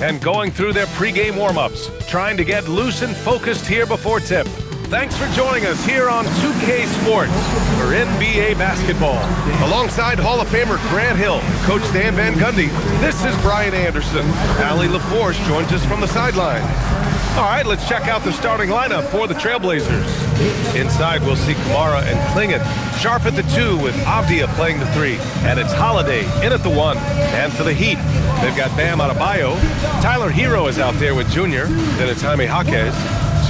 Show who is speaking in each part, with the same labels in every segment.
Speaker 1: and going through their pregame warm-ups, trying to get loose and focused here before tip. Thanks for joining us here on 2K Sports for NBA basketball. Alongside Hall of Famer Grant Hill, Coach Dan Van Gundy, this is Brian Anderson. Allie LaForce joins us from the sidelines. All right, let's check out the starting lineup for the Trailblazers. Inside, we'll see Kamara and Clingan. Sharp at the 2 with Avdia playing the 3. And it's Holiday in at the 1. And for the Heat, they've got Bam Adebayo. Tyler Hero is out there with Junior. Then it's Jaime Jaquez.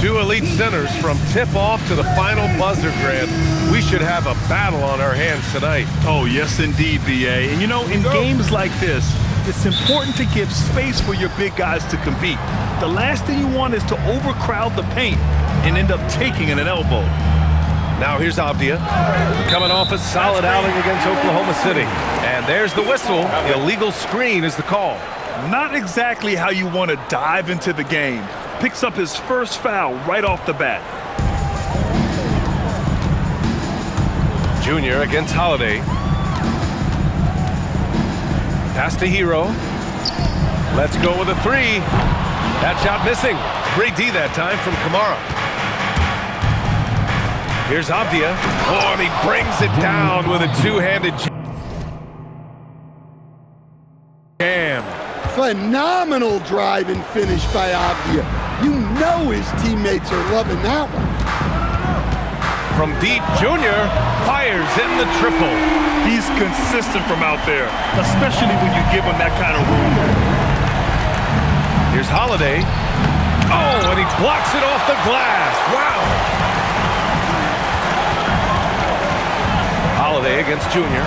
Speaker 1: 2 elite centers from tip-off to the final buzzer, Grant. We should have a battle on our hands tonight.
Speaker 2: Oh, yes, indeed, B.A. And, you know, in games like this, it's important to give space for your big guys to compete. The last thing you want is to overcrowd the paint and end up taking an elbow.
Speaker 1: Now here's Avdia, coming off a solid outing against Oklahoma City. And there's the whistle. Illegal screen is the call.
Speaker 2: Not exactly how you want to dive into the game. Picks up his first foul right off the bat.
Speaker 1: Junior against Holiday. Pass to Hero. Let's go with a 3. That shot missing. Great D that time from Kamara. Here's Avdia. Oh, and he brings it down with a two-handed jam.
Speaker 3: Phenomenal drive and finish by Avdia. You know his teammates are loving that one.
Speaker 1: From deep, Junior fires in the triple.
Speaker 2: He's consistent from out there, especially when you give him that kind of room.
Speaker 1: Here's Holiday. Oh, and he blocks it off the glass. Wow. Holiday against Junior.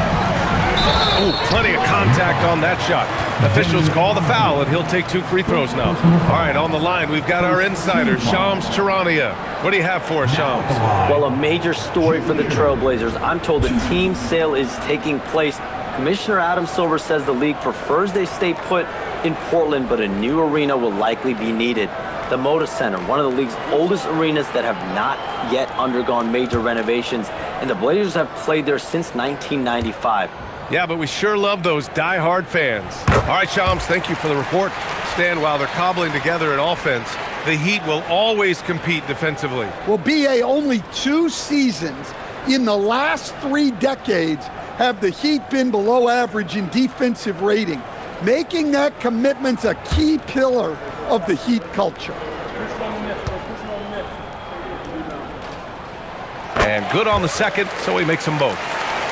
Speaker 1: Oh, plenty of contact on that shot. Officials call the foul, and he'll take 2 free throws now. All right, on the line, we've got our insider, Shams Charania. What do you have for us, Shams?
Speaker 4: Well, a major story for the Trailblazers. I'm told the team sale is taking place. Commissioner Adam Silver says the league prefers they stay put in Portland, but a new arena will likely be needed. The Moda Center, one of the league's oldest arenas that have not yet undergone major renovations, and the Blazers have played there since 1995.
Speaker 1: Yeah, but we sure love those die-hard fans. All right, Shams, thank you for the report. Stan, while they're cobbling together an offense, the Heat will always compete defensively.
Speaker 3: Well, B.A., only 2 seasons in the last 3 decades have the Heat been below average in defensive rating, making that commitment a key pillar of the Heat culture.
Speaker 1: And good on the second, so he makes them both.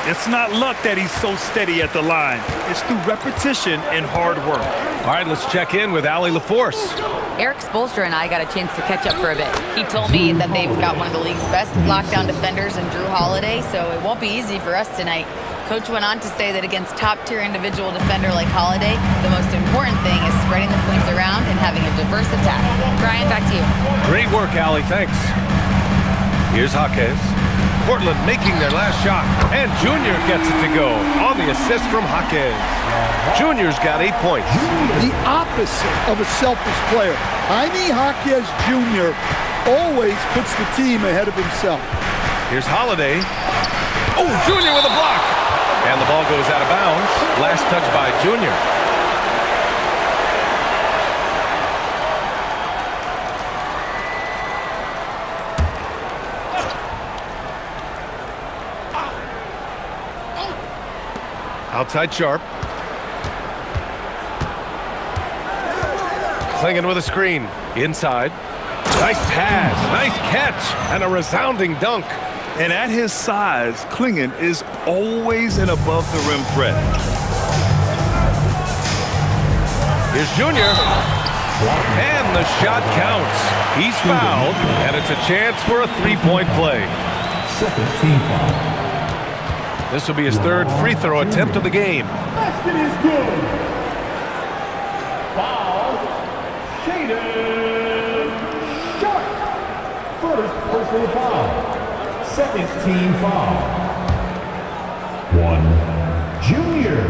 Speaker 2: It's not luck that he's so steady at the line. It's through repetition and hard work.
Speaker 1: All right, let's check in with Allie LaForce.
Speaker 5: Eric Spoelstra and I got a chance to catch up for a bit. He told me that they've got one of the league's best lockdown defenders in Drew Holiday, so it won't be easy for us tonight. Coach went on to say that against top-tier individual defender like Holiday, the most important thing is spreading the points around and having a diverse attack. Brian, back to you.
Speaker 1: Great work, Allie. Thanks. Here's Jaquez. Portland making their last shot, and Junior gets it to go on the assist from Jaquez. Junior's got 8 points.
Speaker 3: The opposite of a selfish player. Jaime Jaquez Jr. always puts the team ahead of himself.
Speaker 1: Here's Holiday. Oh, Junior with a block. And the ball goes out of bounds. Last touch by Junior. Outside Sharp. Clingan with a screen. Inside. Nice pass. Nice catch. And a resounding dunk.
Speaker 2: And at his size, Clingan is always an above-the-rim threat.
Speaker 1: Here's Junior. And the shot counts. He's fouled, and it's a chance for a 3-point play.
Speaker 6: Second team foul.
Speaker 1: This will be his 3rd free throw attempt of the game.
Speaker 6: Basket is good. Foul. Shaedon Sharpe. First personal foul. Second team foul. 1, Junior.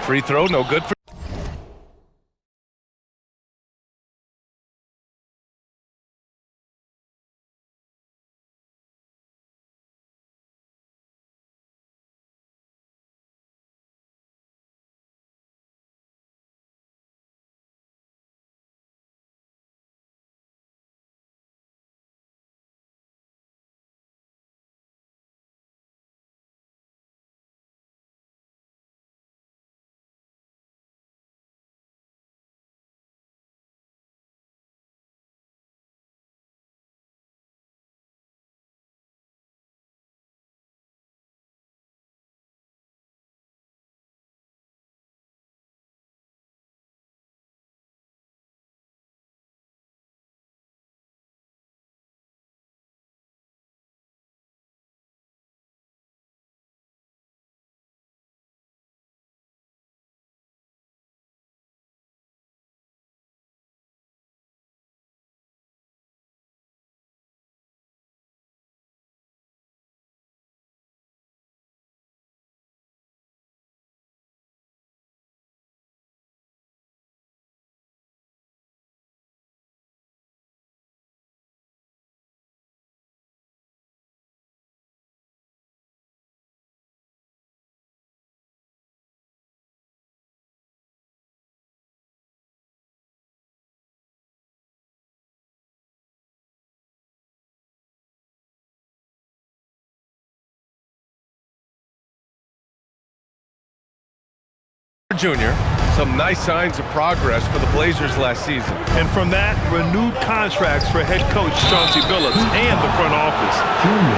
Speaker 1: Free throw, no good for Junior. Some nice signs of progress for the Blazers last season.
Speaker 2: And from that, renewed contracts for head coach Chauncey Billups and the front office.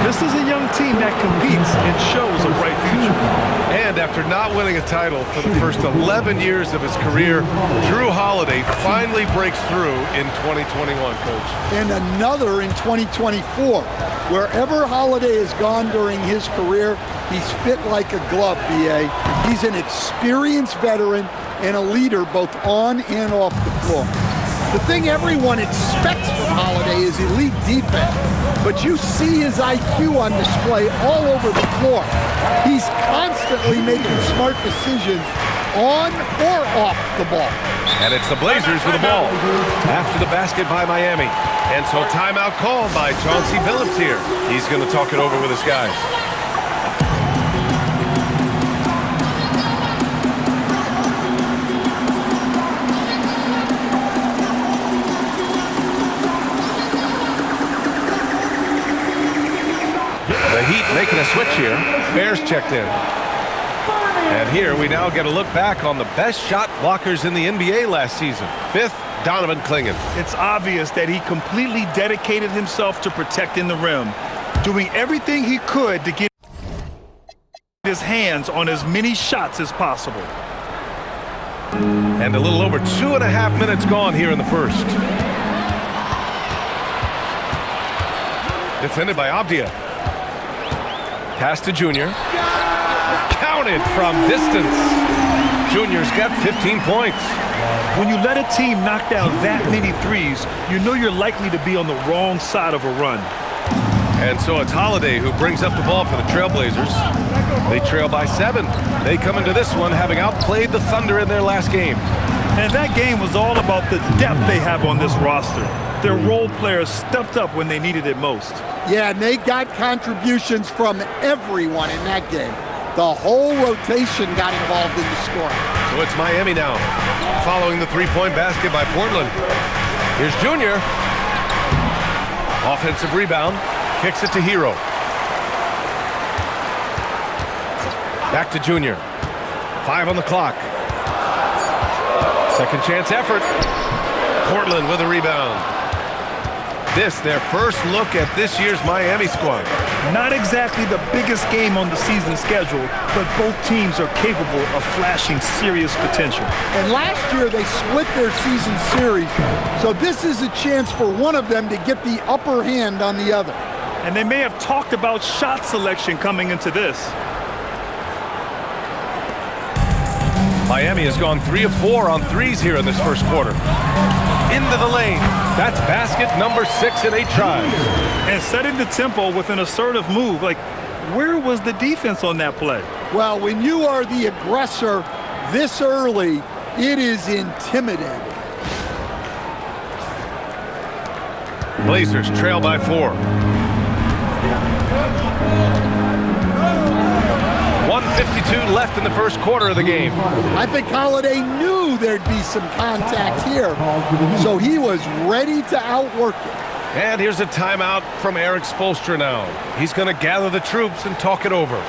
Speaker 2: This is a young team that competes and shows a bright future.
Speaker 1: And after not winning a title for the first 11 years of his career, Drew Holiday finally breaks through in 2021, Coach.
Speaker 3: And another in 2024. Wherever Holiday has gone during his career, he's fit like a glove, B.A. He's an experienced veteran and a leader both on and off the floor. The thing everyone expects from Holiday is elite defense, but you see his IQ on display all over the floor. He's constantly making smart decisions on or off the ball.
Speaker 1: And it's the Blazers with the ball after the basket by Miami. And so timeout called by Chauncey Billups here. He's going to talk it over with his guys. The Heat making a switch here. Bears checked in. And here we now get a look back on the best shot blockers in the NBA last season. Fifth, Donovan Clingan.
Speaker 2: It's obvious that he completely dedicated himself to protecting the rim, doing everything he could to get his hands on as many shots as possible.
Speaker 1: And a little over 2.5 minutes gone here in the first. Defended by Avdia. Pass to Junior. Counted from distance. Junior's got 15 points.
Speaker 2: When you let a team knock down that many threes, you know you're likely to be on the wrong side of a run.
Speaker 1: And so it's Holiday who brings up the ball for the Trailblazers. They trail by 7. They come into this one having outplayed the Thunder in their last game.
Speaker 2: And that game was all about the depth they have on this roster. Their role players stepped up when they needed it most.
Speaker 3: Yeah, and they got contributions from everyone in that game. The whole rotation got involved in the scoring.
Speaker 1: So it's Miami now, following the three-point basket by Portland. Here's Junior. Offensive rebound, kicks it to Hero. Back to Junior. 5 on the clock. Second chance effort. Portland with a rebound. This, their first look at this year's Miami squad.
Speaker 2: Not exactly the biggest game on the season schedule, but both teams are capable of flashing serious potential.
Speaker 3: And last year they split their season series, so this is a chance for one of them to get the upper hand on the other.
Speaker 2: And they may have talked about shot selection coming into this.
Speaker 1: Miami has gone 3 of 4 on threes here in this first quarter. Into the lane. That's basket number 6 in 8 tries.
Speaker 2: And setting the tempo with an assertive move. Like, where was the defense on that play?
Speaker 3: Well, when you are the aggressor this early, it is intimidating.
Speaker 1: Blazers trail by 4. 1:52 left in the first quarter of the game.
Speaker 3: I think Holiday knew there'd be some contact here, so he was ready to outwork it.
Speaker 1: And here's a timeout from Eric Spoelstra now. He's going to gather the troops and talk it over.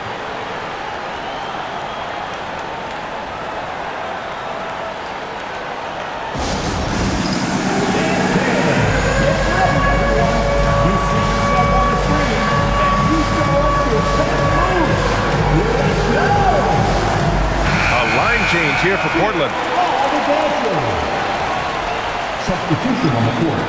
Speaker 1: Change here for Portland.
Speaker 6: Substitution on the court.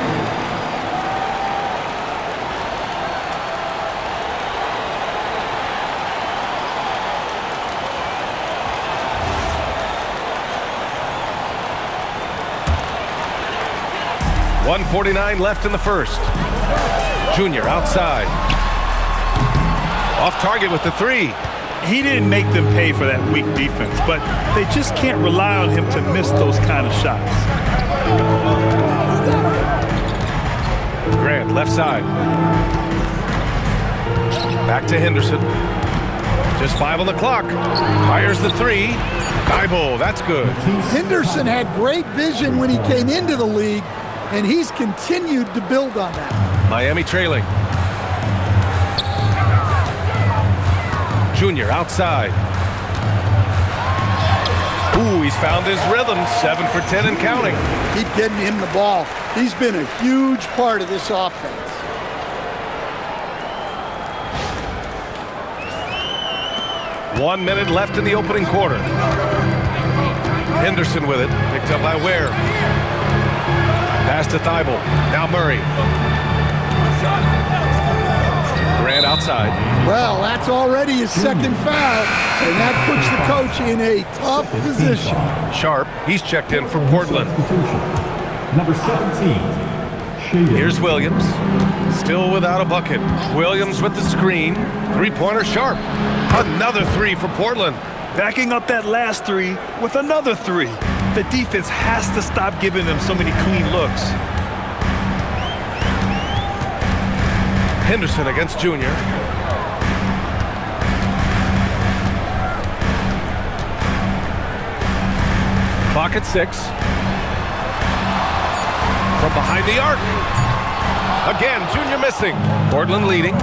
Speaker 1: .149 left in the first. Junior outside. Off target with the 3.
Speaker 2: He didn't make them pay for that weak defense, but they just can't rely on him to miss those kind of shots.
Speaker 1: Grant, left side. Back to Henderson. Just 5 on the clock. Fires the 3. Thibault, that's good.
Speaker 3: Henderson had great vision when he came into the league, and he's continued to build on that.
Speaker 1: Miami trailing. Junior outside. Ooh, he He's found his rhythm, 7 for 10 and counting.
Speaker 3: Keep getting him the ball. He's been a huge part of this offense.
Speaker 1: One minute left in the opening quarter. Henderson with it, picked up by Ware. Pass to Thibault. Now Murray. Grant outside.
Speaker 3: Well, that's already his second foul, and that puts the coach in a tough position.
Speaker 1: Sharp, he's checked in for Portland.
Speaker 6: Number 17,
Speaker 1: Here's Williams. Still without a bucket. Williams with the screen. Three-pointer Sharp. Another three for Portland.
Speaker 2: Backing up that last three with another three. The defense has to stop giving them so many clean looks.
Speaker 1: Henderson against Junior. Clock at 6. From behind the arc. Again, Junior missing. Portland leading.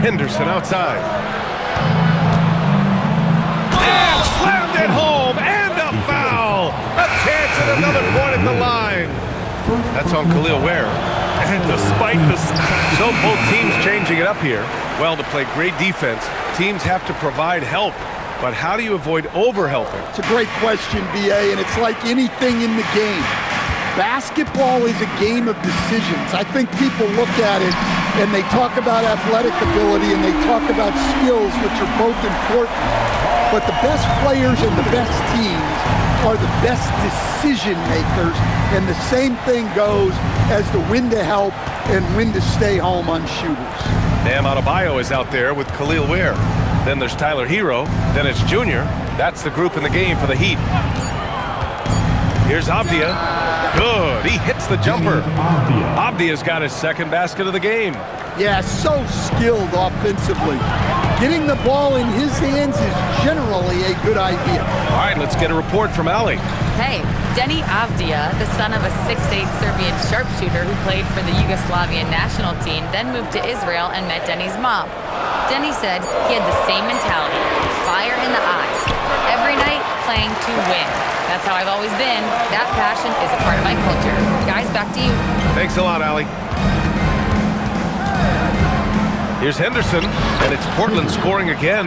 Speaker 1: Henderson outside. And slammed it home. And a foul. A chance at another point at the line. That's on Khalil Ware.
Speaker 2: And despite this,
Speaker 1: So both teams changing it up here. Well, to play great defense, teams have to provide help. But how do you avoid overhelping?
Speaker 3: It's a great question, BA, and it's like anything in the game. Basketball is a game of decisions. I think people look at it and they talk about athletic ability and they talk about skills, which are both important. But the best players and the best teams are the best decision makers, and the same thing goes as to when to help and when to stay home on shooters.
Speaker 1: Bam Adebayo is out there with Khalil Ware. Then there's Tyler Hero. Then it's Junior. That's the group in the game for the Heat. Here's Avdia. Good. He hits the jumper. Avdia's got his second basket of the game.
Speaker 3: Yeah, so skilled offensively. Getting the ball in his hands is generally a good idea.
Speaker 1: All right, let's get a report from Ali.
Speaker 5: Hey, Denny Avdia, the son of a 6'8" Serbian sharpshooter who played for the Yugoslavian national team, then moved to Israel and met Denny's mom. Denny said he had the same mentality, fire in the eyes, every night playing to win. That's how I've always been. That passion is a part of my culture. Guys, back to you.
Speaker 1: Thanks a lot, Ali. Here's Henderson, and it's Portland scoring again.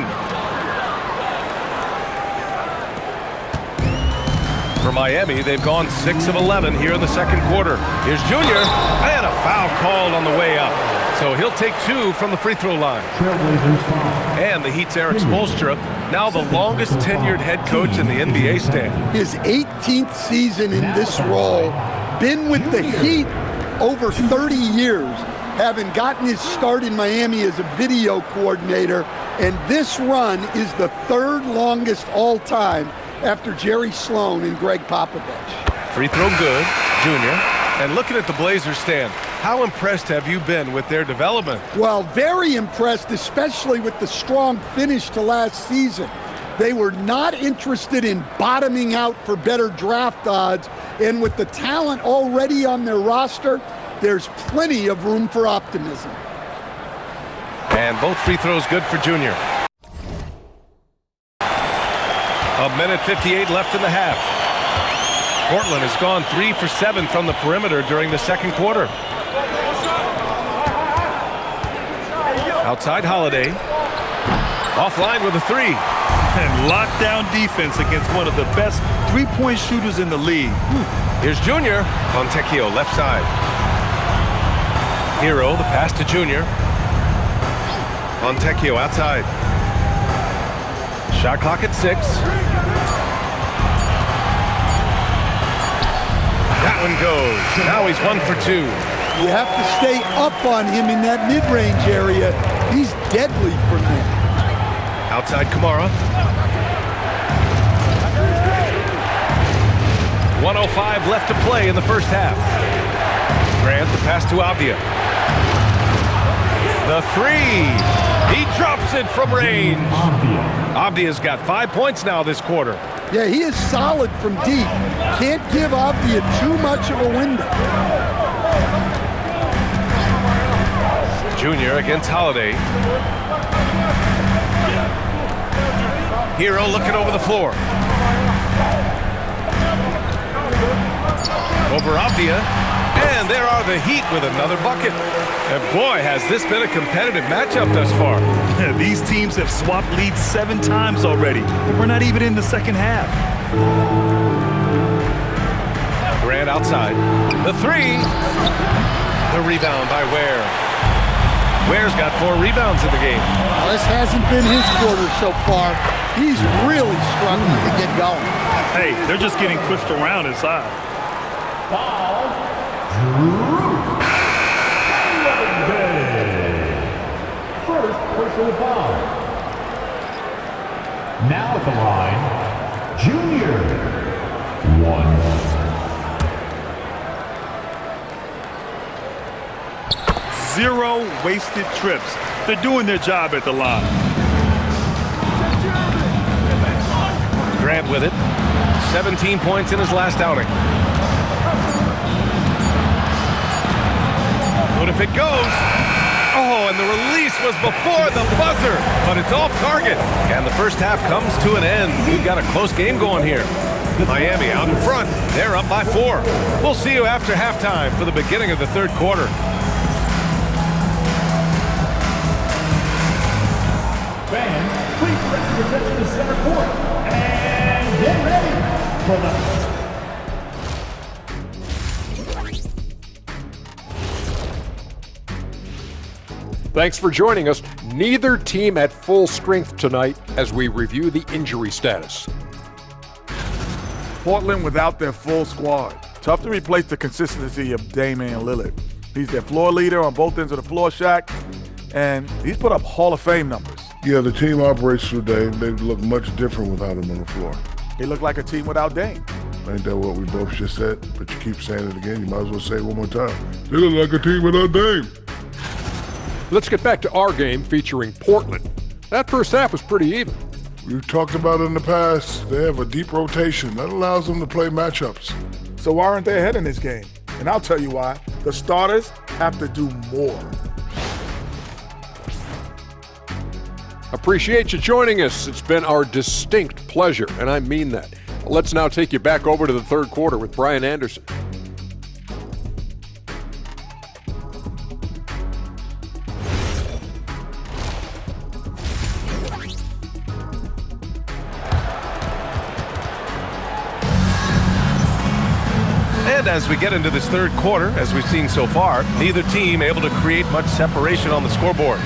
Speaker 1: For Miami, they've gone 6 of 11 here in the second quarter. Here's Junior, and a foul called on the way up. So he'll take 2 from the free throw line. And the Heat's Eric Spoelstra, now the longest tenured head coach in the NBA stand.
Speaker 3: His 18th season in this role, been with the Heat over 30 years, having gotten his start in Miami as a video coordinator, and this run is the 3rd longest all time after Jerry Sloan and Greg Popovich.
Speaker 1: Free throw good, Junior. And looking at the Blazers stand, how impressed have you been with their development?
Speaker 3: Well, very impressed, especially with the strong finish to last season. They were not interested in bottoming out for better draft odds, and with the talent already on their roster, there's plenty of room for optimism.
Speaker 1: And both free throws good for Junior. A minute 58 left in the half. Portland has gone 3 for 7 from the perimeter during the second quarter. Outside Holiday. Offline with a 3.
Speaker 2: and lockdown defense against one of the best three-point shooters in the league.
Speaker 1: Here's Junior. Fontecchio left side. Hero, the pass to Junior. Fontecchio outside. Shot clock at 6. That one goes. Now he's 1 for 2.
Speaker 3: You have to stay up on him in that mid-range area. He's deadly from there.
Speaker 1: Outside Kamara. 1:05 left to play in the first half. Grant, the pass to Avdia. The 3. He drops it from range. Avdia's got 5 points now this quarter.
Speaker 3: Yeah, he is solid from deep. Can't give Avdia too much of a window.
Speaker 1: Junior against Holiday. Hero looking over the floor. Over Avdia. And there are the Heat with another bucket. And boy, has this been a competitive matchup thus far.
Speaker 2: These teams have swapped leads 7 times already. We're not even in the second half.
Speaker 1: Grant outside. The 3. The rebound by Ware. Ware's got 4 rebounds in the game.
Speaker 3: Well, this hasn't been his quarter so far. He's really struggling to get going.
Speaker 2: Hey, they're just getting pushed around inside.
Speaker 6: First personal foul. Now at the line, Junior. 1.
Speaker 2: 0 wasted trips. They're doing their job at the line.
Speaker 1: Grant with it. 17 points in his last outing. But if it goes, oh, and the release was before the buzzer, but it's off target. And the first half comes to an end. We've got a close game going here. Miami out in front. They're up by 4. We'll see you after halftime for the beginning of the third quarter.
Speaker 6: Fans, please direct your attention to center court. And get ready for the...
Speaker 7: Thanks for joining us. Neither team at full strength tonight as we review the injury status.
Speaker 8: Portland without their full squad. Tough to replace the consistency of Damian Lillard. He's their floor leader on both ends of the floor, Shaq, and he's put up Hall of Fame numbers.
Speaker 9: Yeah, the team operates through Dame. They look much different without him on the floor.
Speaker 8: They look like a team without Dame.
Speaker 9: Ain't that what we both just said? But you keep saying it again. You might as well say it one more time. They look like a team without Dame.
Speaker 7: Let's get back to our game featuring Portland. That first half was pretty even.
Speaker 9: We've talked about it in the past. They have a deep rotation. That allows them to play matchups.
Speaker 8: So why aren't they ahead in this game? And I'll tell you why. The starters have to do more.
Speaker 7: Appreciate you joining us. It's been our distinct pleasure, and I mean that. Let's now take you back over to the third quarter with Brian Anderson.
Speaker 1: And as we get into this third quarter, as we've seen so far, neither team able to create much separation on the scoreboard.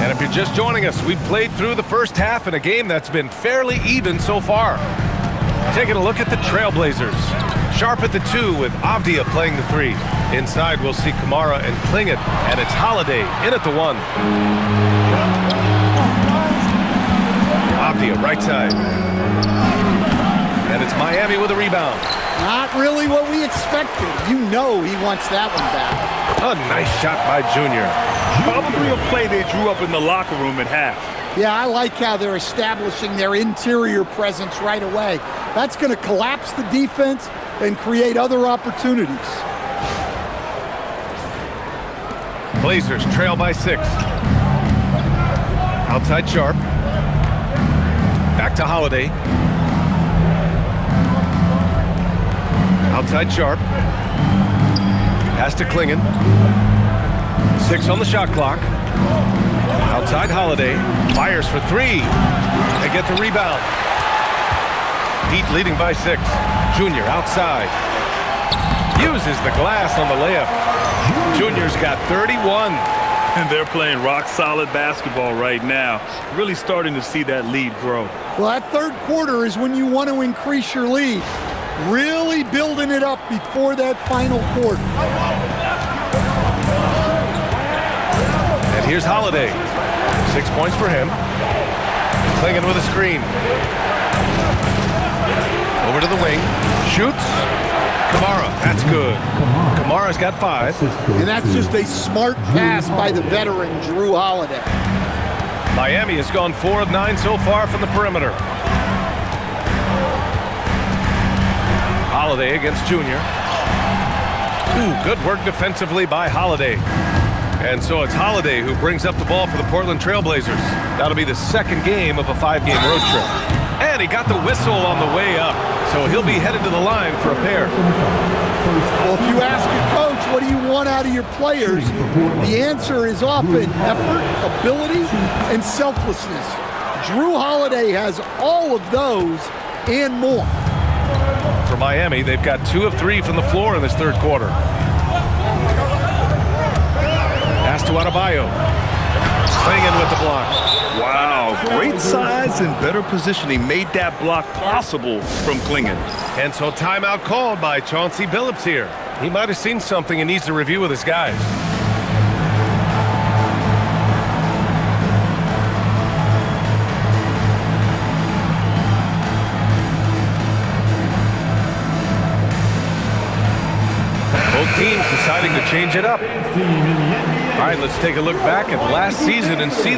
Speaker 1: If you're just joining us, we've played through the first half in a game that's been fairly even so far. Taking a look at the Trailblazers. Sharp at the 2 with Avdia playing the 3. Inside, we'll see Kamara and Klingit, and it's Holiday in at the 1. Avdia right side. And it's Miami with a rebound.
Speaker 3: Not really what we expected. You know he wants that one back.
Speaker 1: A nice shot by Junior.
Speaker 2: Probably a play they drew up in the locker room at half.
Speaker 3: Yeah, I like how they're establishing their interior presence right away. That's going to collapse the defense and create other opportunities.
Speaker 1: Blazers trail by 6. Outside Sharp. Back to Holiday. Outside Sharp. Pass to Klingit. 6 on the shot clock. Outside Holiday. Fires for 3. They get the rebound. Heat leading by 6. Junior outside. Uses the glass on the layup. Junior's got 31.
Speaker 2: And they're playing rock-solid basketball right now. Really starting to see that lead grow.
Speaker 3: Well, that third quarter is when you want to increase your lead. Really building it up before that final quarter.
Speaker 1: And here's Holiday. 6 points for him. Klingit with a screen. Over to the wing. Shoots. Kamara, that's good. Kamara's got 5.
Speaker 3: And that's just a smart pass by the veteran, Drew Holiday.
Speaker 1: Miami has gone 4 of 9 so far from the perimeter. Holiday against Junior. Ooh, good work defensively by Holiday. And so it's Holiday who brings up the ball for the Portland Trailblazers. That'll be the second game of a 5-game road trip. And he got the whistle on the way up, so he'll be headed to the line for a pair.
Speaker 3: Well, if you ask your coach, what do you want out of your players? The answer is often effort, ability, and selflessness. Drew Holiday has all of those and more.
Speaker 1: For Miami, they've got 2 of 3 from the floor in this third quarter. Pass to Adebayo. Clingan with the block.
Speaker 2: Wow, great size and better positioning made that block possible from Clingan.
Speaker 1: And so timeout called by Chauncey Billups here. He might have seen something and needs to review with his guys. Both teams deciding to change it up. All right, let's take a look back at last season and see.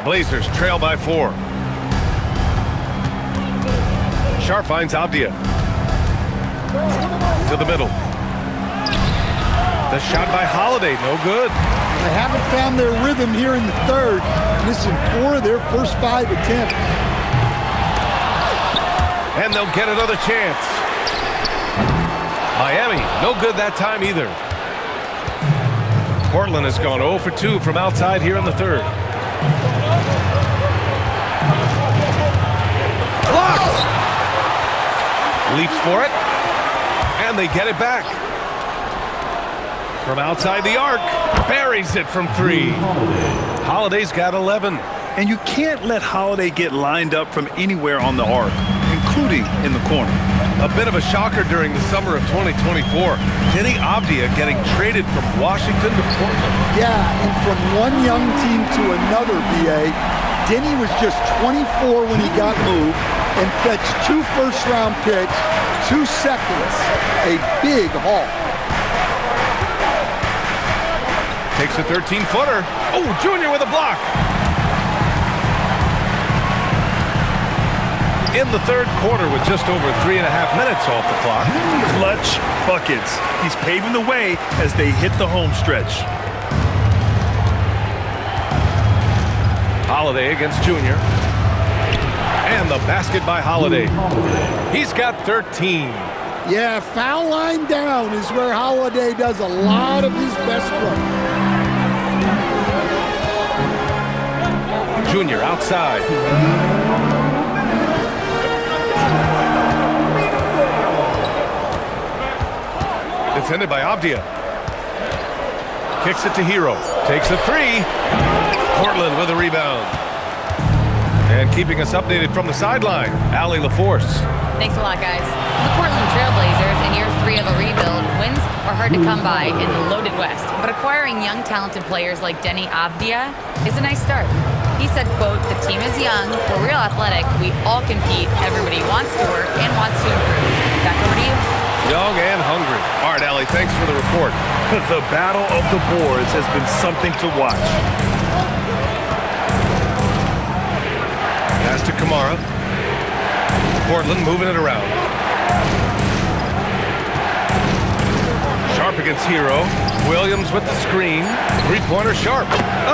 Speaker 1: Blazers trail by 4. Sharp finds Avdia. To the middle. The shot by Holiday, no good.
Speaker 3: They haven't found their rhythm here in the third. Missing 4 of their first 5 attempts.
Speaker 1: And they'll get another chance. Miami, no good that time either. Portland has gone 0 for 2 from outside here in the third. Blocked! Leaps for it. And they get it back. From outside the arc, buries it from 3. Holiday's got 11.
Speaker 2: And you can't let Holiday get lined up from anywhere on the arc, including in the corner.
Speaker 1: A bit of a shocker during the summer of 2024. Denny Avdia getting traded from Washington to Portland.
Speaker 3: Yeah, and from one young team to another, BA, Denny was just 24 when he got moved and fetched 2 first-round picks, 2 seconds, a big haul.
Speaker 1: Takes a 13-footer. Oh, Junior with a block. In the third quarter with just over 3.5 minutes off the clock.
Speaker 2: Clutch buckets. He's paving the way as they hit the home stretch.
Speaker 1: Holiday against Junior. And the basket by Holiday. He's got 13.
Speaker 3: Yeah, foul line down is where Holiday does a lot of his best work.
Speaker 1: Junior outside. Defended by Avdia. Kicks it to Hero. Takes a 3. Portland with a rebound. And keeping us updated from the sideline, Allie LaForce.
Speaker 5: Thanks a lot, guys. The Portland Trailblazers, in year 3 of a rebuild, wins are hard to come by in the loaded West. But acquiring young, talented players like Denny Avdia is a nice start. He said, quote, "The team is young, we're real athletic, we all compete, everybody wants to work and wants to improve." Back over to you.
Speaker 1: Young and hungry. All right, Allie, thanks for the report.
Speaker 2: The battle of the boards has been something to watch.
Speaker 1: Pass to Kamara. Portland moving it around. Sharp against Hero. Williams with the screen. 3-pointer Sharp.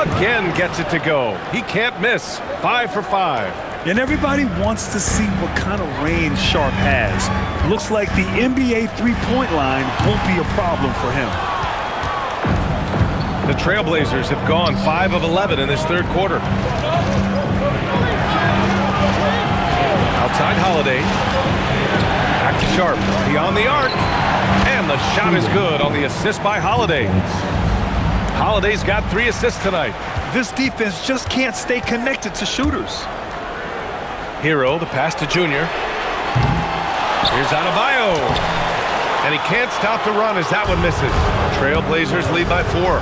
Speaker 1: Again gets it to go. He can't miss. 5 for 5.
Speaker 2: And everybody wants to see what kind of range Sharp has. Looks like the NBA three-point line won't be a problem for him.
Speaker 1: The Trailblazers have gone 5 of 11 in this third quarter. Outside Holiday. Back to Sharp. Beyond the arc. And the shot is good on the assist by Holiday. Holiday's got 3 assists tonight.
Speaker 2: This defense just can't stay connected to shooters.
Speaker 1: Hero, the pass to Junior. Here's Adebayo. And he can't stop the run as that one misses. Trailblazers lead by 4.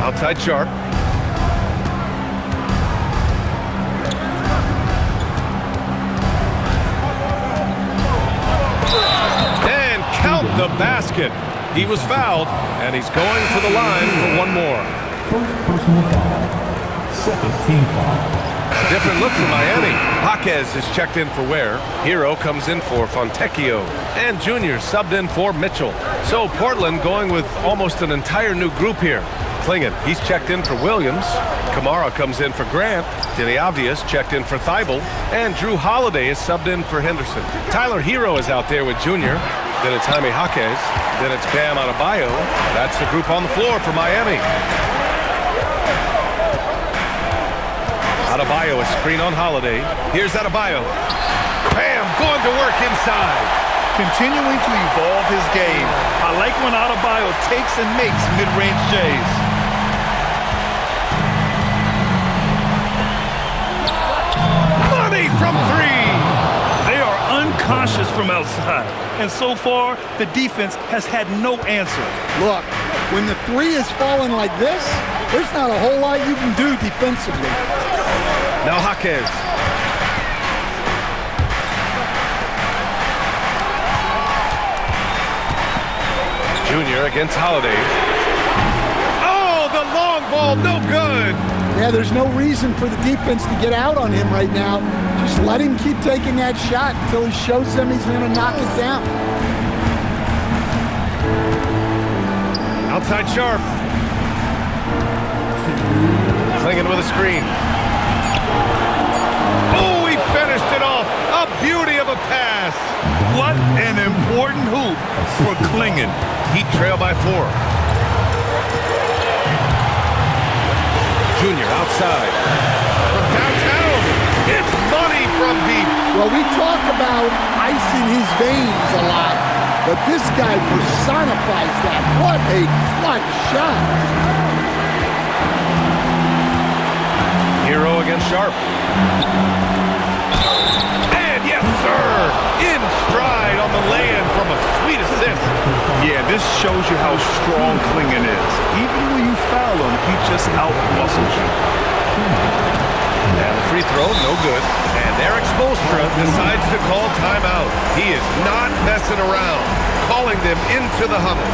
Speaker 1: Outside Sharp. And count the basket. He was fouled, and he's going to the line for one more.
Speaker 6: First personal foul. Second team foul.
Speaker 1: Different look for Miami. Jaquez is checked in for Ware. Hero comes in for Fontecchio. And Junior subbed in for Mitchell. So Portland going with almost an entire new group here. Clingan, he's checked in for Williams. Kamara comes in for Grant. Deniavius checked in for Thibault. And Drew Holiday is subbed in for Henderson. Tyler Hero is out there with Junior. Then it's Jaime Jaquez. Then it's Bam Adebayo. That's the group on the floor for Miami. Adebayo, a screen on Holiday. Here's Adebayo. Bam, going to work inside.
Speaker 2: Continuing to evolve his game. I like when Adebayo takes and makes mid-range J's.
Speaker 1: Money from 3.
Speaker 2: They are unconscious from outside. And so far, the defense has had no answer.
Speaker 3: Look, when the 3 is falling like this, there's not a whole lot you can do defensively.
Speaker 1: Now Jaquez. Junior against Holiday. Oh, the long ball, no good.
Speaker 3: Yeah, there's no reason for the defense to get out on him right now. Just let him keep taking that shot until he shows them he's going to knock it down.
Speaker 1: Outside Sharp. Clingan with a screen. Oh, he finished it off. A beauty of a pass.
Speaker 2: What an important hoop for Clingan.
Speaker 1: Heat trail by 4. Junior outside. From downtown. It's money from deep.
Speaker 3: Well, we talk about ice in his veins a lot, but this guy personifies that. What a clutch shot.
Speaker 1: Hero against Sharp. And yes, sir, in stride on the lay-in from a sweet assist.
Speaker 2: Yeah, this shows you how strong Clingan is. Even when you foul him, he just out-muscles you.
Speaker 1: And the free throw, no good. And Eric Spoelstra decides to call timeout. He is not messing around, calling them into the huddle.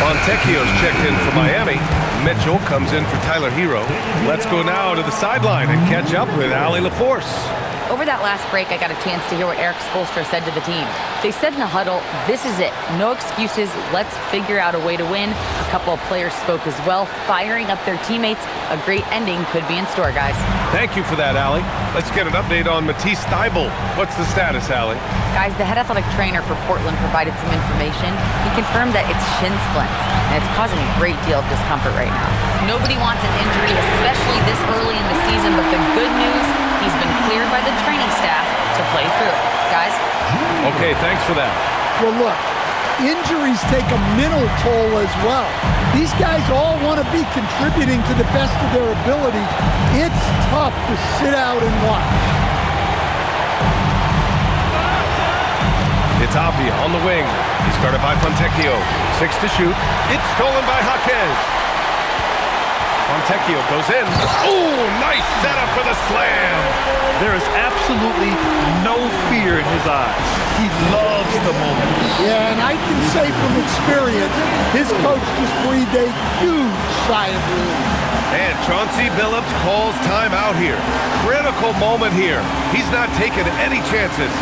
Speaker 1: Fontecchio's checked in for Miami. Mitchell comes in for Tyler Hero. Let's go now to the sideline and catch up with Allie LaForce.
Speaker 5: Over that last break, I got a chance to hear what Eric Spoelstra said to the team. They said in the huddle, this is it. No excuses. Let's figure out a way to win. A couple of players spoke as well, firing up their teammates. A great ending could be in store, guys.
Speaker 1: Thank you for that, Allie. Let's get an update on Matisse Thybulle. What's the status, Allie?
Speaker 5: Guys, the head athletic trainer for Portland provided some information. He confirmed that it's shin splints, and it's causing a great deal of discomfort right now. Nobody wants an injury, especially this early in the season, but the good news, he's been cleared by the training staff to play through it. Guys?
Speaker 1: Okay, thanks for that.
Speaker 3: Well, look, injuries take a mental toll as well. These guys all want to be contributing to the best of their ability. It's tough to sit out and watch.
Speaker 1: It's Avdia on the wing. He's guarded by Fontecchio. 6 to shoot. It's stolen by Jaquez. Fontecchio goes in. Ooh, nice setup for the slam.
Speaker 2: There is absolutely no fear in his eyes. He loves the moment.
Speaker 3: Yeah, and I can say from experience, his coach just breathed a huge sigh of relief.
Speaker 1: And Chauncey Billups calls timeout here. Critical moment here. He's not taking any chances.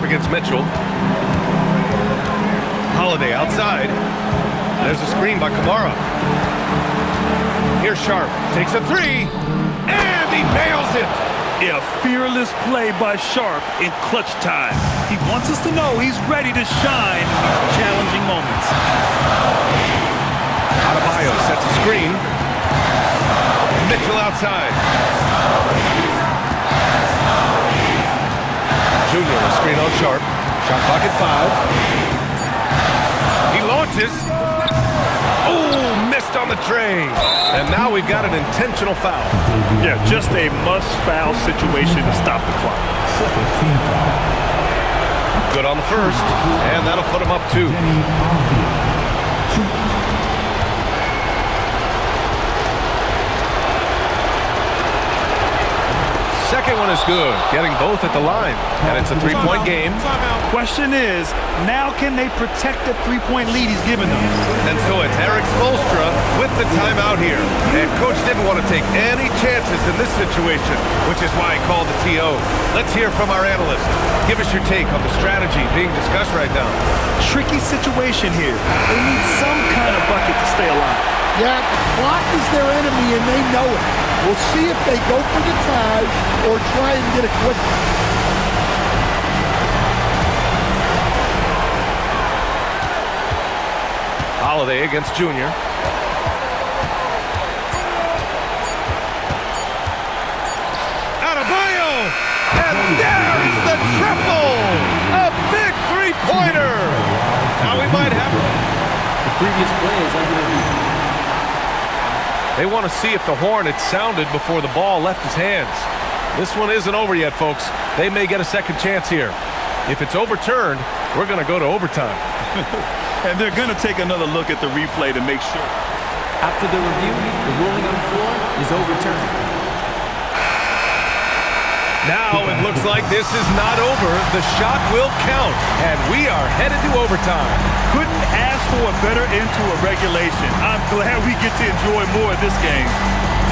Speaker 1: against Mitchell. Holiday outside. There's a screen by Kamara. Here's Sharp. Takes a three. And he nails it.
Speaker 2: Yeah, fearless play by Sharp in clutch time. He wants us to know he's ready to shine in these challenging moments.
Speaker 1: Adebayo sets a screen. Mitchell outside. Junior, a screen on Sharp. Shot clock at 5. He launches. Oh, missed on the tray. And now we've got an intentional foul.
Speaker 2: Yeah, just a must-foul situation to stop the clock.
Speaker 1: Good on the first, and that'll put him up 2. Second one is good, getting both at the line, and it's a 3-point game.
Speaker 2: Question is, now can they protect the 3-point lead he's given them?
Speaker 1: And so it's Eric Spoelstra with the timeout here. And coach didn't want to take any chances in this situation, which is why he called the TO. Let's hear from our analyst. Give us your take on the strategy being discussed right now.
Speaker 2: Tricky situation here. They need some kind of bucket to stay alive.
Speaker 3: Yeah, the clock is their enemy and they know it. We'll see if they go for the tie or try and get a quick one.
Speaker 1: Holiday against Junior. Adebayo! And there is the triple! A big three-pointer! Now we might have...
Speaker 10: The previous play is under review.
Speaker 1: They want to see if the horn had sounded before the ball left his hands. This one isn't over yet, folks. They may get a second chance here. If it's overturned, we're going to go to overtime.
Speaker 2: And they're going to take another look at the replay to make sure.
Speaker 10: After the review, the ruling on the floor is overturned.
Speaker 1: Now it looks like this is not over. The shot will count, and we are headed to overtime.
Speaker 2: Couldn't ask for a better end to a regulation. I'm glad we get to enjoy more of this game.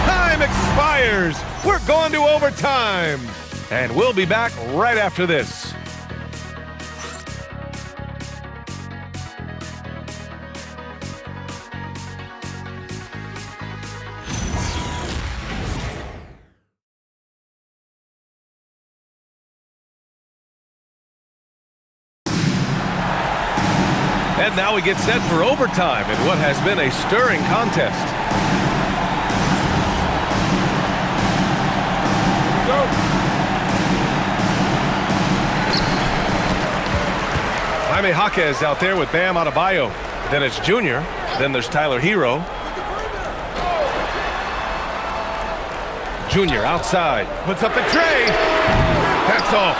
Speaker 1: Time expires. We're going to overtime. And we'll be back right after this. And now we get set for overtime in what has been a stirring contest. Go. Jaime Jaquez out there with Bam Adebayo. Then it's Junior. Then there's Tyler Hero. Junior outside. Puts up the tray. That's off.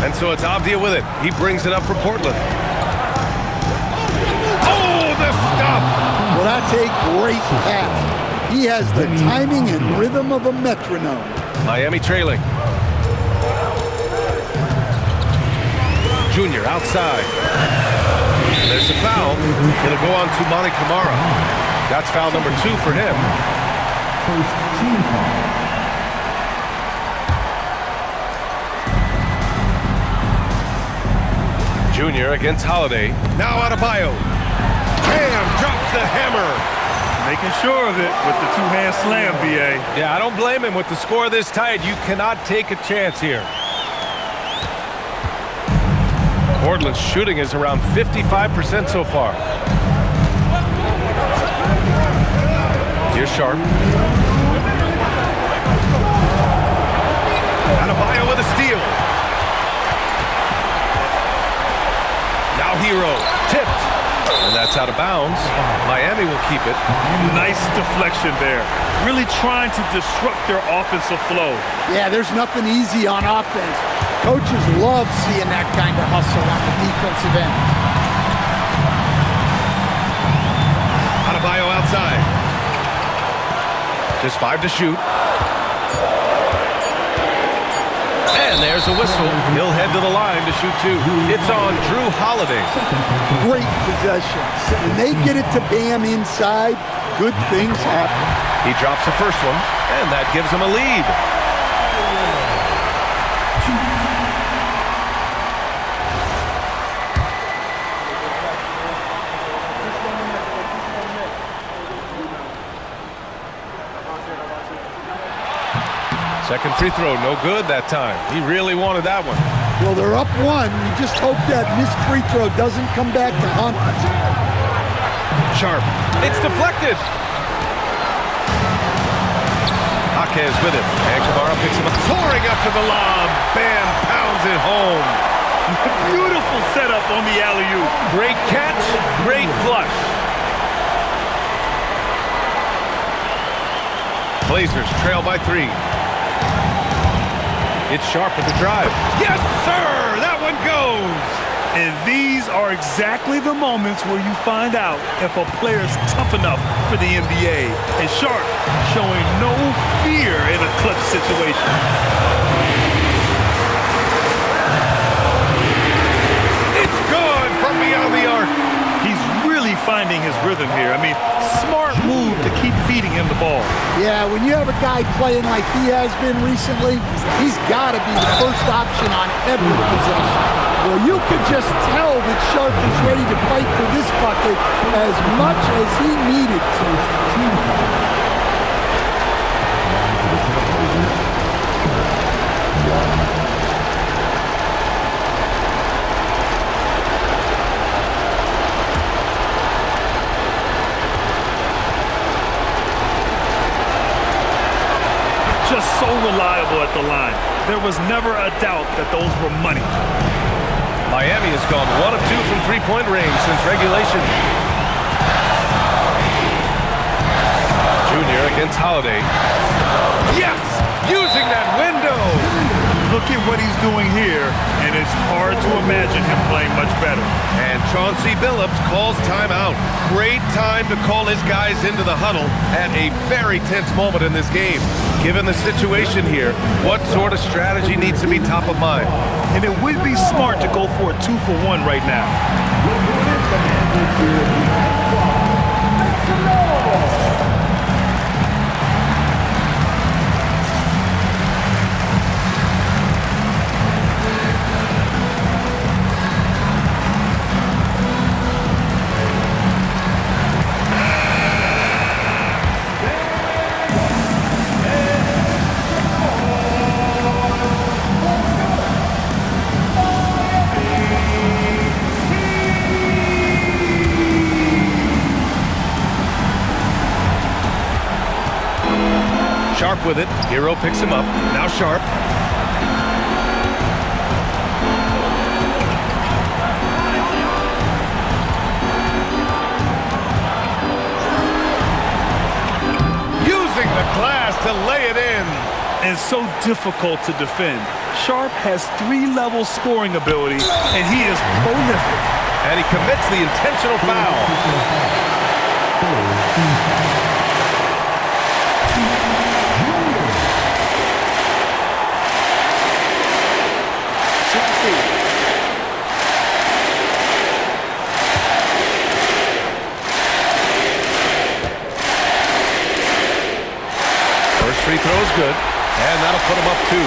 Speaker 1: And so it's Avdia with it. He brings it up for Portland. Oh, the stuff!
Speaker 3: Well, that's a great pass. He has the timing and rhythm of a metronome.
Speaker 1: Miami trailing. Junior outside. There's a foul. It'll go on to Monty Kamara. That's foul number 2 for him.
Speaker 6: First team foul.
Speaker 1: Junior against Holiday. Now Adebayo. Bam! Drops the hammer.
Speaker 2: Making sure of it with the two-hand slam, B.A.
Speaker 1: Yeah, I don't blame him. With the score this tight, you cannot take a chance here. Portland's shooting is around 55% so far. Here's Sharp. Adebayo with a steal. Now Hero. Tipped. And that's out of bounds. Miami will keep it.
Speaker 2: Nice deflection there. Really trying to disrupt their offensive flow.
Speaker 3: Yeah, there's nothing easy on offense. Coaches love seeing that kind of hustle on the defensive end.
Speaker 1: Adebayo outside. Just 5 to shoot. And there's a whistle. He'll head to the line to shoot 2. It's on Drew Holiday.
Speaker 3: Great possession. When they get it to Bam inside, good things happen.
Speaker 1: He drops the first one, and that gives him a lead. Second free throw, no good that time. He really wanted that one.
Speaker 3: Well, they're up one. You just hope that missed free throw doesn't come back to haunt them.
Speaker 1: Sharp. It's deflected. Jaquez with it. And Kamara picks him up. Soaring after the lob. Bam, pounds it home.
Speaker 2: Beautiful setup on the alley-oop.
Speaker 1: Great catch, great flush. Blazers trail by 3. It's Sharp with the drive. Yes, sir! That one goes!
Speaker 2: And these are exactly the moments where you find out if a player's tough enough for the NBA. And Sharp showing no fear in a clutch situation.
Speaker 1: It's good from beyond the arc.
Speaker 2: He's really finding his rhythm here. I mean, smart move to keep feeding him the ball.
Speaker 3: Yeah, when you have a guy playing like he has been recently, he's got to be the first option on every possession. Well, you could just tell that Sharp is ready to fight for this bucket as much as he needed to.
Speaker 2: Just so reliable at the line. There was never a doubt that those were money.
Speaker 1: Miami has gone 1 of 2 from three-point range since regulation. Junior against Holiday. Yes! Using that window!
Speaker 2: Look at what he's doing here, and it's hard to imagine him playing much better.
Speaker 1: And Chauncey Billups calls timeout. Great time to call his guys into the huddle at a very tense moment in this game. Given the situation here, what sort of strategy needs to be top of mind?
Speaker 2: And it would be smart to go for a 2-for-1 right now.
Speaker 1: Sharp with it. Hero picks him up. Now Sharp. Using the glass to lay it in.
Speaker 2: And so difficult to defend. Sharp has 3-level scoring ability, and he is prolific.
Speaker 1: And he commits the intentional foul. First free throw is good, and that'll put him up 2.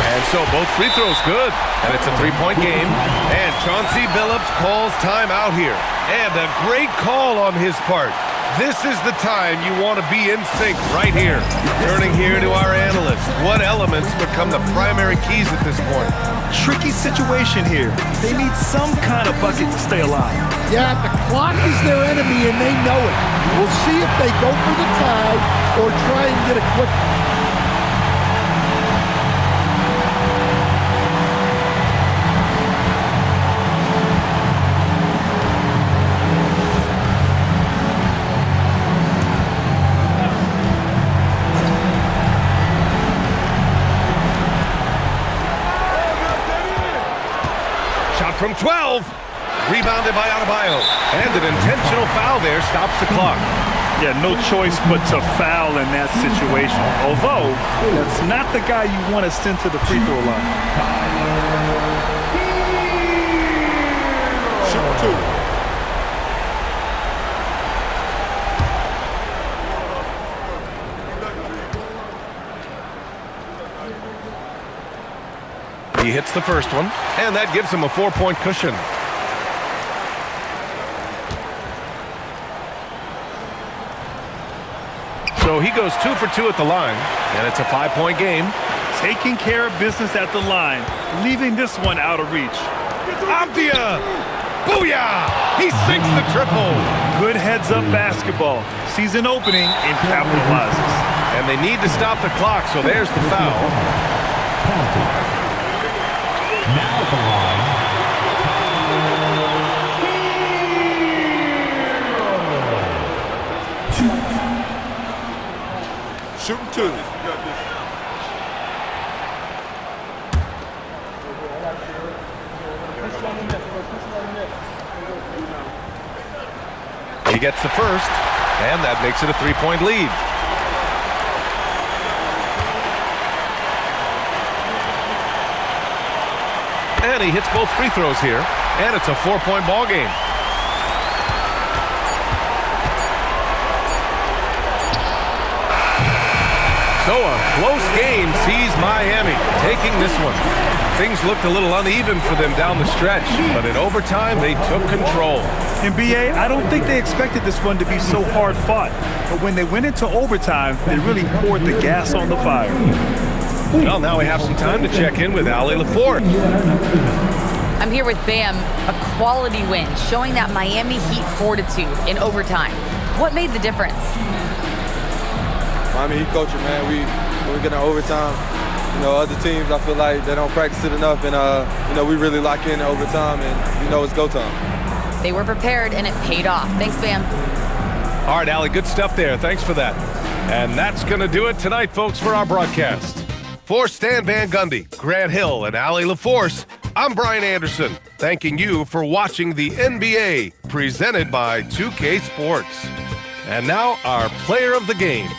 Speaker 1: And so both free throws good, and it's a 3-point game. And Chauncey Billups calls timeout here, and a great call on his part. This is the time you want to be in sync right here. Turning here to our analyst. What elements become the primary keys at this point?
Speaker 2: Tricky situation here. They need some kind of bucket to stay alive.
Speaker 3: Yeah, the clock is their enemy and they know it. We'll see if they go for the tie or try and get a quick one.
Speaker 1: From 12, rebounded by Adebayo, and an intentional foul there stops the clock.
Speaker 2: Yeah, no choice but to foul in that situation. Although, that's not the guy you want to send to the free throw line.
Speaker 9: Shoot
Speaker 1: 2. He hits the first one, and that gives him a 4-point cushion. So he goes 2 for 2 at the line, and it's a 5-point game.
Speaker 2: Taking care of business at the line, leaving this one out of reach.
Speaker 1: Avdia! Booyah! He sinks the triple.
Speaker 2: Good heads-up basketball. Sees an opening and capitalizes.
Speaker 1: And they need to stop the clock, so there's the foul.
Speaker 6: Now at the line.
Speaker 9: Shooting 2.
Speaker 1: He gets the first, and that makes it a 3-point lead. And he hits both free throws here, and it's a 4-point ball game. So a close game sees Miami taking this one. Things looked a little uneven for them down the stretch, but in overtime they took control.
Speaker 2: In BA, I don't think they expected this one to be so hard fought, but when they went into overtime, they really poured the gas on the fire.
Speaker 1: Well, now we have some time to check in with Allie LaForge.
Speaker 5: I'm here with Bam, a quality win, showing that Miami Heat fortitude in overtime. What made the difference?
Speaker 11: Miami Heat culture, man. When we get in overtime, other teams, I feel like they don't practice it enough, and we really lock in overtime, and it's go time.
Speaker 5: They were prepared, and it paid off. Thanks, Bam.
Speaker 1: All right, Allie, good stuff there. Thanks for that. And that's going to do it tonight, folks, for our broadcast. For Stan Van Gundy, Grant Hill, and Allie LaForce, I'm Brian Anderson, thanking you for watching the NBA, presented by 2K Sports. And now, our player of the game.